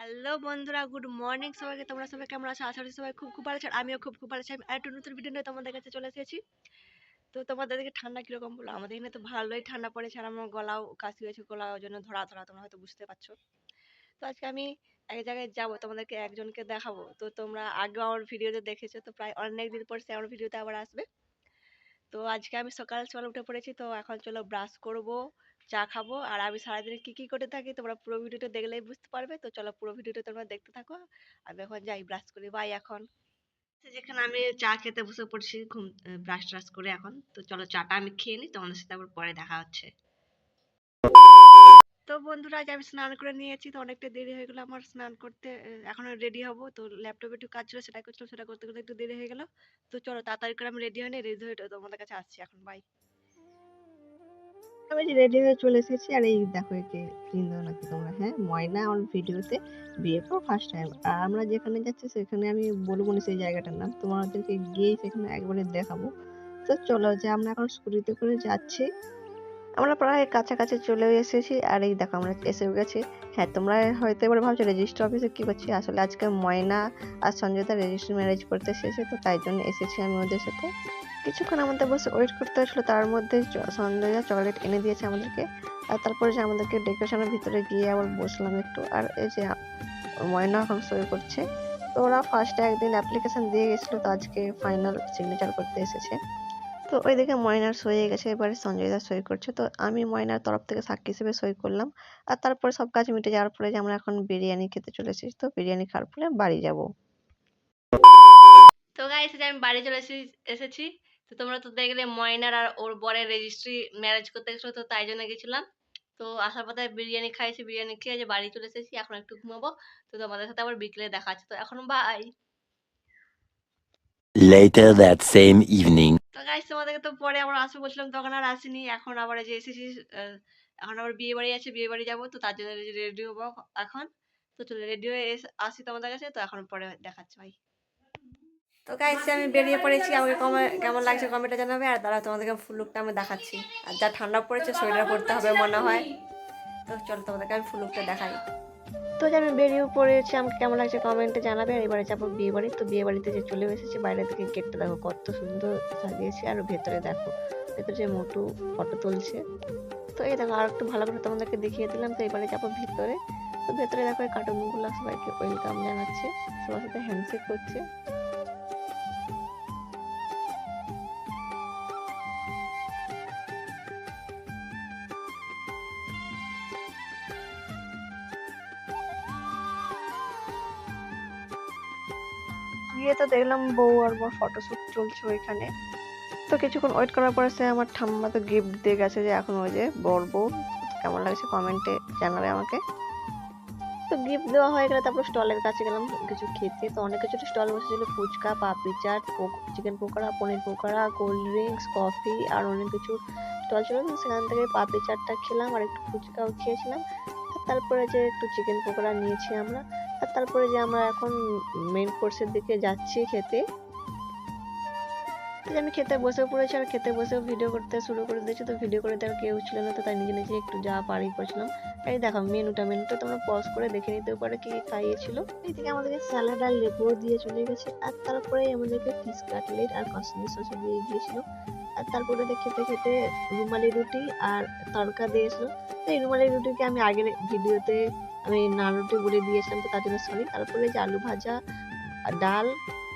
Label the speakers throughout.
Speaker 1: Hello বন্ধুরা, good morning সবাইকে। তোমরা সবাই কেমন আছো? আশা করি সবাই খুব ভালো আছো। আমিও খুব ভালো আছি। আমি একটা নতুন ভিডিও নিয়ে তোমাদের কাছে চলে এসেছি। তো তোমাদের দিকে ঠান্ডা কিরকম বলো? আমাদের এখানে তো ভালোই ঠান্ডা পড়েছে, আর আমার গলাও কাশি হয়েছে, গলার জন্য ধরা ধরা, তোমরা হয়তো বুঝতে পারছো। তো আজকে আমি এক জায়গায় যাবো, তোমাদেরকে একজনকে দেখাবো। তো তোমরা আগে আমার ভিডিওতে দেখেছো, তো প্রায় অনেক দিন পর সে আমার ভিডিওতে আবার আসবে। তো আজকে আমি সকাল সকাল উঠে পড়েছি, তো এখন চলো ব্রাশ করব, চা খাবো। আর আমি সারাদিনে কি কি করে থাকি তোমরা পুরো ভিডিওটা দেখলেই বুঝতে পারবে। তো চলো পুরো ভিডিওটা তোমরা দেখতে থাকো। আমি এখন যাই ব্রাশ করি, বাই এখন। যেখানে আমি চা খেতে বসে পড়ছি, ঘুম ব্রাশ ট্রাশ করে এখন। তো চলো চাটা আমি খেয়ে নিই, তোমাদের সাথে আবার পরে দেখা হচ্ছে। তো বন্ধুরা, আজ আমি স্নান করে নিয়েছি, তো অনেকটা দেরি হয়ে গেলো আমার স্নান করতে। এখন রেডি হব, তো ল্যাপটপে একটু কাজ ছিল, সেটা করছিলাম, সেটা করতে করতে একটু দেরি হয়ে গেল। তো চলো তাড়াতাড়ি করে আমি রেডি হয়ে নিই, রেডি হয়ে তোমাদের কাছে আসছি এখন, বাই।
Speaker 2: আমি রেডি হয়ে চলে এসেছি। আর এই দেখো, একে চিনতো নাকি তোমরা? হ্যাঁ, ময়না আমার ভিডিওতে বিয়ের পর ফার্স্ট টাইম। আর আমরা যেখানে যাচ্ছি সেখানে আমি বলবো না সেই জায়গাটার নাম, তোমাদেরকে গিয়েই সেখানে একবারে দেখাবো। তো চলো, যে আমরা এখন স্কুটিতে করে যাচ্ছি, আমরা প্রায় কাছাকাছি চলে এসেছি। আর এই দেখো আমরা এসে গেছি। হ্যাঁ, তোমরা হয়তো এবার ভাবছো রেজিস্ট্রি অফিসে কি করছি। আসলে আজকে ময়না আর সঞ্জয়দা রেজিস্ট্রি ম্যারেজ করতে এসেছে, তো তাই জন্য এসেছি আমি ওদের সাথে। কিছুক্ষণ আমাদের বসে ওয়েট করতে হয়েছিল, তার মধ্যে সঞ্জয়দা চকলেট এনে দিয়েছে আমাদেরকে। আর তারপরে যে আমাদেরকে ডেকোরেশনের ভিতরে গিয়ে আবার বসলাম একটু। আর এই যে ময়না এখন সই করছে। তো ওরা ফার্স্টে একদিন অ্যাপ্লিকেশন দিয়ে গেছিলো, তো আজকে ফাইনাল সিগনেচার করতে এসেছে। তো ওইদিকে ময়নার সই হয়ে গেছে, এবারে সঞ্জয়দা সই করছে। তো আমি ময়নার তরফ থেকে সাক্ষী হিসেবে সই করলাম। আর তারপরে সব কাজ মিটে যাওয়ার পরে যে আমরা এখন বিরিয়ানি খেতে চলে এসেছি, তো বিরিয়ানি খাওয়ার পরে বাড়ি যাব।
Speaker 1: তো গাইস, যে আমি বাড়ি চলে এসেছি। তো তোমরা তো দেখলে ময়নার আর ওর বরের রেজিস্ট্রি ম্যারেজ করতে গেছিলো, তো তাই জন্য গেছিলাম। তো আসার পথে বিরিয়ানি খাইছি, বিরিয়ানি খেয়ে যে বাড়ি চলে এসেছি, এখন একটু ঘুমাবো। তো তোমাদের সাথে আবার বিকেলে দেখা আছে, তো এখন bye.
Speaker 3: Later that same evening.
Speaker 1: তো গাইস, তোমাদেরকে তো পরে আবার আসবো বলছিলাম, তখন আর আসিনি। এখন আবার এই যে এসেছি। এখন আবার বিয়ে বাড়ি আছে, বিয়ে বাড়ি যাবো, তো তার জন্য রেডি হবো এখন। তো চলো রেডি হয়ে আসি তোমাদের কাছে, তো এখন পরে দেখাচ্ছি, ভাই। তো গাইস, আমি বেরিয়ে পড়েছি, আমাকে কেমন লাগছে কমেন্টে জানাবে। আর দাঁড়া, তোমাদেরকে ফুল লুকটা আমি দেখাচ্ছি। আর যা ঠান্ডা পড়েছে, সোয়েটার পরতে হবে মনে হয়। তো চলো তোমাদেরকে আমি ফুল লুকটা দেখাই।
Speaker 2: তো যে আমি বেরিয়ে পড়েছি, আমাকে কেমন লাগছে কমেন্টে জানাবে। আর এবারে যাবো বিয়ে বাড়ি। তো বিয়ে বাড়িতে যে চলে এসেছি, বাইরে থেকে গেটটা দেখো কত সুন্দর সাজিয়েছে। আর ভেতরে দেখো, ভেতরে যে মোটু ফটো তুলছে। তো এই দেখো, আর একটু ভালো করে তোমাদেরকে দেখিয়ে দিলাম। তো এবারে যাবো ভিতরে। তো ভেতরে দেখো এই কার্টুনগুলো সবাইকে ওয়েলকাম জানাচ্ছে, সবার সাথে হ্যান্ডশেক করছে। গিয়ে তো দেখলাম বউ আর বর ফটোশুট চলছে ওইখানে। তো কিছুক্ষণ ওয়েট করার পরে সে আমার ঠাম্মা তো গিফট দিয়ে গেছে, যে এখন ওই যে বর বউ। কেমন লাগছে কমেন্টে জানাবে আমাকে। তো গিফট দেওয়া হয়ে গেলে তারপর স্টলের কাছে গেলাম কিছু খেতে। তো অনেক কিছু স্টল বসেছিল, ফুচকা, পাপড়ি চাট, চিকেন পকোড়া, পনির পকোড়া, কোল্ড ড্রিঙ্কস, কফি আর অনেক কিছু স্টল ছিল। তো সেখান থেকে পাপড়ি চাটটা খেলাম, আর একটু ফুচকাও খেয়েছিলাম। আর তারপরে যে একটু চিকেন পকোড়া নিয়েছি আমরা। আর তারপরে যে আমরা এখন মেইন কোর্সের দিকে যাচ্ছি খেতে। তো আমি খেতে বসে পড়েছি, আর খেতে বসেও ভিডিও করতে শুরু করে দিয়েছি। তো ভিডিও করে দেওয়ার কেউ ছিল না, তো তাই নিজে নিজে একটু যা পারি করছিলাম। এই দেখো মেনুটা তোমরা পজ করে দেখে নিতে পারো কি কি খাইয়েছিল। এইদিকে আমাদেরকে স্যালাড আর লেবুও দিয়ে চলে গেছে। আর তারপরে আমাদেরকে ফিশ কাটলেট আর কাশ্মীর সসও দিয়ে গিয়েছিল। আর তারপরে খেতে খেতে রুমালি রুটি আর তড়কা দিয়েছিল। তো এই রুমালি রুটিকে আমি আগের ভিডিওতে আমি নান রুটি বলে দিয়েছিলাম, তো তার জন্য সরি। তারপরে যে আলু ভাজা আর ডাল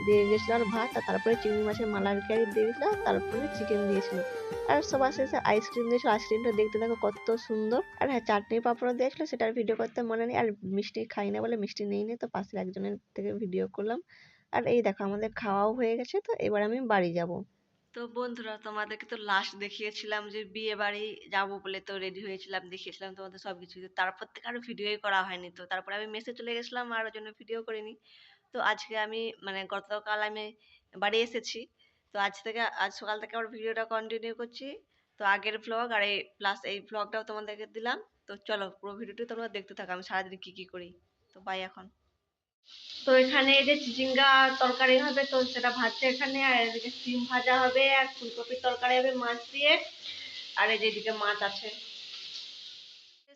Speaker 2: দিয়ে গেছিল, আর ভাত। আর তারপরে চিংড়ি মাছের মালাইকারি দিয়ে গেছিল, আর তারপরে চিকেন দিয়েছিল। আর সবার শেষে আইসক্রিম দিয়েছিল। আইসক্রিমটা দেখতে দেখো কত সুন্দর। আর হ্যাঁ, চাটনি পাঁপড়ও দিয়েছিল, সেটার ভিডিও করতে মনে নেই। আর মিষ্টি খাই না বলে মিষ্টি নেই তো পাশের একজনের থেকে ভিডিও করলাম। আর এই দেখো আমাদের খাওয়াও হয়ে গেছে। তো এবার আমি বাড়ি যাব।
Speaker 1: তো বন্ধুরা, তোমাদেরকে তো লাস্ট দেখিয়েছিলাম যে বিয়ে বাড়ি যাবো বলে, তো রেডি হয়েছিলাম, দেখিয়েছিলাম তোমাদের সবকিছু। তারপর থেকে আর ভিডিওই করা হয়নি। তো তারপরে আমি মেসে চলে গেছিলাম, আর ওই জন্য ভিডিও করিনি। তো আজকে আমি মানে গতকাল আমি বাড়ি এসেছি। তো আজ সকাল থেকে আবার ভিডিওটা কন্টিনিউ করছি। তো আগের ভ্লগ আর এই প্লাস এই ভ্লগটাও তোমাদেরকে দিলাম। তো চলো পুরো ভিডিওটি তোমরা দেখতে থাকো, আমি সারাদিন কি কি করি। তো বাই এখন। তো এখানে এই যে চিচিঙ্গা তরকারি হবে, তো সেটা ভাজছে এখানে। আর এদিকে সিম ভাজা হবে, আর ফুলকপির তরকারি হবে মাছ দিয়ে। আর এই যে এদিকে মাছ আছে।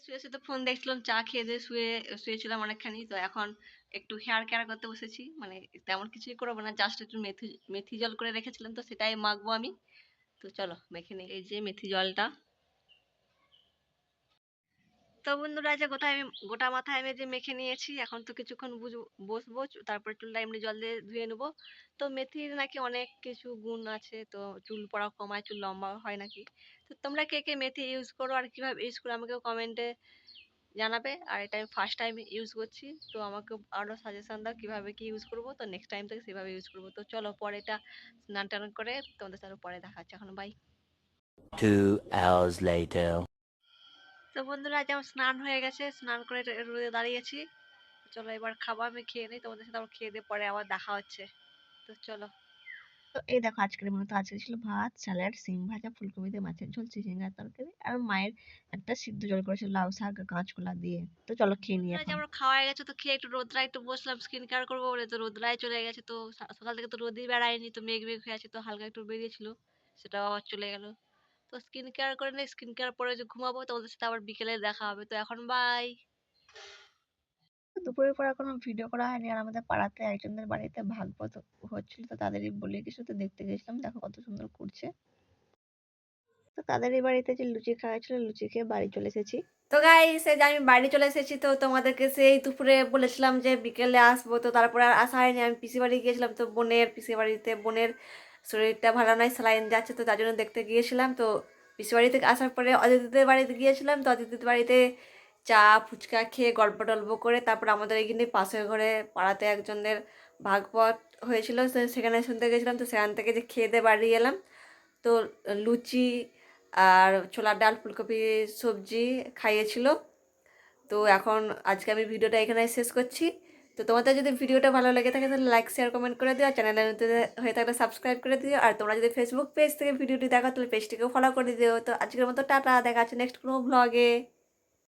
Speaker 1: শুয়ে শুয়ে তো ফোন দেখছিলাম, চা খেয়ে দিয়ে শুয়েছিলাম অনেকখানি। তো এখন একটু হেয়ার কেয়ার করতে বসেছি, মানে তেমন কিছুই করবো না, জাস্ট একটু মেথি মেথি জল করে রেখেছিলাম, তো সেটাই মাখবো আমি। তো চলো মেখে নিই। এই যে মেথি জলটা। তো বন্ধুরা, এই যে গোটা মাথায় আমি যে মেখে নিয়েছি, এখন তো কিছুক্ষণ বসবো, তারপরে চুলটা এমনি জল দিয়ে ধুয়ে নেবো। তো মেথির নাকি অনেক কিছু গুণ আছে, তো চুল পড়া কমায়, চুল লম্বা হয় নাকি। তো তোমরা কে কে মেথি ইউজ করো আর কিভাবে ইউজ করো আমাকে কমেন্টে জানাবে। আর এটা আমি ফার্স্ট টাইম ইউজ করছি, তো আমাকে আরো সাজেশন দাও কিভাবে কি ইউজ করবো, তো নেক্সট টাইম থেকে সেভাবে ইউজ করবো। তো চলো পরে এটা স্নান টান করে তোমাদের সাথে পরে দেখা হচ্ছে, এখন বাই।
Speaker 3: 2 hours later.
Speaker 1: তো বন্ধুরা, আজ আমার স্নান হয়ে গেছে, স্নান করে রোদে দাঁড়িয়েছি। চলো এবার খাবো, আমি খেয়ে নিই, তোমাদের সাথে আবার খেয়ে দিয়ে পরে আবার দেখা হচ্ছে। তো চলো।
Speaker 2: তো এই দেখো আজকের মতো আজকে ছিল ভাত, স্যালাড, সিম ভাজা, ফুলকপি দিয়ে মাছের ঝোল, চিচিঙ্গার তরকারি, আর মায়ের একটা সিদ্ধ জল করেছিল লাউ শাক আর কাঁচকলা দিয়ে। তো চলো খেয়ে নিই
Speaker 1: বন্ধুরা, যে
Speaker 2: এখন।
Speaker 1: আমার খাওয়া হয়ে গেছে, তো খেয়ে একটু রোদ্রায় একটু বসলাম স্কিন কেয়ার করবো বলে, তো রোদ্রায় চলে গেছে। তো সকাল থেকে তো রোদই বেড়ায়নি, তো মেঘ মেঘ হয়ে আছে, তো হালকা একটু বেরিয়েছিল, সেটাও আবার চলে গেল। তো স্কিন কেয়ার করে নেই, স্কিন কেয়ার পরে যে ঘুমাবো, তোমাদের সাথে আবার বিকেলে দেখা হবে। তো এখন বাই।
Speaker 2: তো দুপুরের পর আর কোনো ভিডিও করা হয়নি, আর আমাদের পাড়াতে একজনদের বাড়িতে ভাগবত হচ্ছিল, তো তাদেরই বলে কিছু তো দেখতে গেছিলাম, দেখো কত সুন্দর করছে। তো তাদেরই বাড়িতে যে লুচি খাওয়া ছিল, লুচি খেয়ে বাড়ি চলে এসেছি।
Speaker 1: তো গাইস, এই যে আমি বাড়ি চলে এসেছি। তো তোমাদেরকে সেই দুপুরে বলেছিলাম যে বিকেলে আসবো, তো তারপরে আর আসা হয়নি। আমি পিসি বাড়ি গিয়েছিলাম, তো পিসি বাড়িতে বোনের শরীরটা ভালো নয়, স্যালাইন যাচ্ছে, তো তার জন্য দেখতে গিয়েছিলাম। তো পিসি বাড়ি থেকে আসার পরে অদিতিদের বাড়িতে গিয়েছিলাম, তো অদিতিদের বাড়িতে চা ফুচকা খেয়ে গল্প টল্প করে তারপর আমাদের এইখানে পাশের ঘরে পাড়াতে একজনের ভাগবত হয়েছিল, তো সেখানে শুনতে গেছিলাম। তো সেখান থেকে যে খেয়ে দিয়ে বাড়ি এলাম। তো লুচি আর ছোলার ডাল ফুলকপি সবজি খাইয়েছিল। তো এখন আজকে আমি ভিডিওটা এখানে শেষ করছি। তো তোমাদের যদি ভিডিওটা ভালো লেগে থাকে তাহলে লাইক শেয়ার কমেন্ট করে দিও, আর চ্যানেলে নতুন হয়ে থাকলে সাবস্ক্রাইব করে দিও। আর তোমরা যদি ফেসবুক পেজ থেকে ভিডিওটি দেখো তাহলে পেজটিকেও ফলো করে দিও। তো আজকের মতো টাটা, দেখা হচ্ছে নেক্সট কোনো ব্লগে।